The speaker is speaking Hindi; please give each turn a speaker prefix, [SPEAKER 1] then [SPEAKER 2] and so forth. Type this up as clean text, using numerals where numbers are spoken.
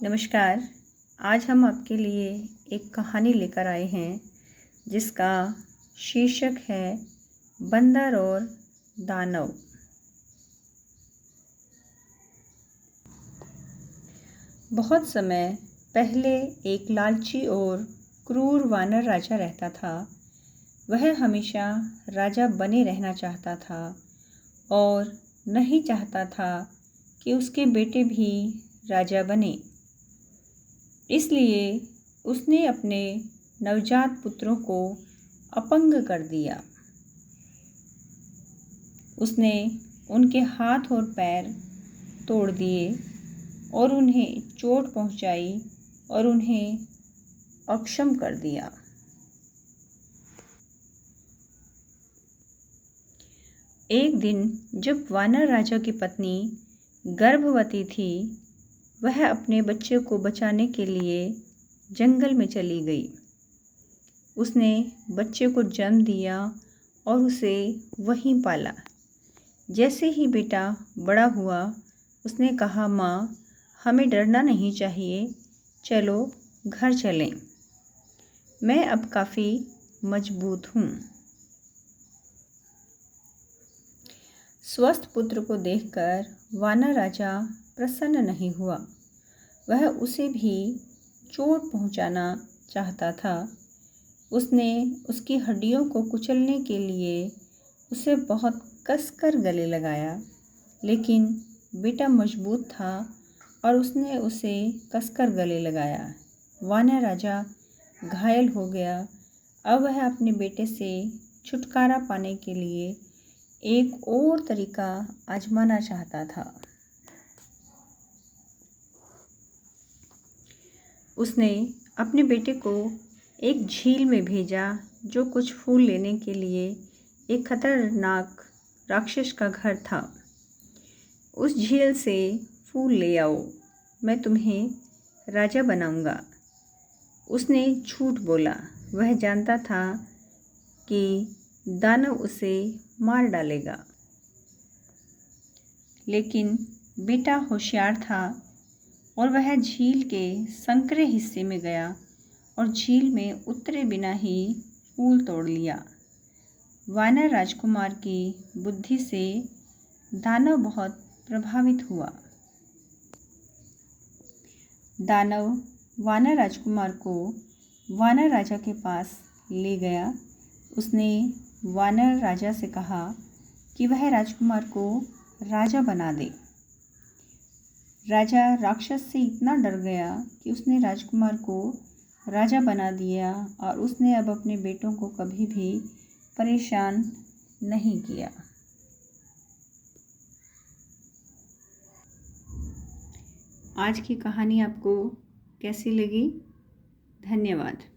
[SPEAKER 1] नमस्कार। आज हम आपके लिए एक कहानी लेकर आए हैं जिसका शीर्षक है बंदर और दानव। बहुत समय पहले एक लालची और क्रूर वानर राजा रहता था। वह हमेशा राजा बने रहना चाहता था और नहीं चाहता था कि उसके बेटे भी राजा बने। इसलिए उसने अपने नवजात पुत्रों को अपंग कर दिया। उसने उनके हाथ और पैर तोड़ दिए और उन्हें चोट पहुंचाई और उन्हें अक्षम कर दिया। एक दिन जब वानर राजा की पत्नी गर्भवती थी, वह अपने बच्चे को बचाने के लिए जंगल में चली गई। उसने बच्चे को जन्म दिया और उसे वहीं पाला। जैसे ही बेटा बड़ा हुआ, उसने कहा, माँ, हमें डरना नहीं चाहिए, चलो घर चलें। मैं अब काफ़ी मजबूत हूँ। स्वस्थ पुत्र को देखकर वानर राजा प्रसन्न नहीं हुआ। वह उसे भी चोट पहुंचाना चाहता था। उसने उसकी हड्डियों को कुचलने के लिए उसे बहुत कसकर गले लगाया, लेकिन बेटा मजबूत था और उसने उसे कसकर गले लगाया। वानर राजा घायल हो गया। अब वह अपने बेटे से छुटकारा पाने के लिए एक और तरीका आजमाना चाहता था। उसने अपने बेटे को एक झील में भेजा जो कुछ फूल लेने के लिए एक खतरनाक राक्षस का घर था। उस झील से फूल ले आओ, मैं तुम्हें राजा बनाऊंगा। उसने झूठ बोला। वह जानता था कि दानव उसे मार डालेगा, लेकिन बेटा होशियार था और वह झील के संकरे हिस्से में गया और झील में उतरे बिना ही फूल तोड़ लिया। वानर राजकुमार की बुद्धि से दानव बहुत प्रभावित हुआ। दानव वानर राजकुमार को वानर राजा के पास ले गया। उसने वानर राजा से कहा कि वह राजकुमार को राजा बना दे। राजा राक्षस से इतना डर गया कि उसने राजकुमार को राजा बना दिया और उसने अब अपने बेटों को कभी भी परेशान नहीं किया। आज की कहानी आपको कैसी लगी? धन्यवाद।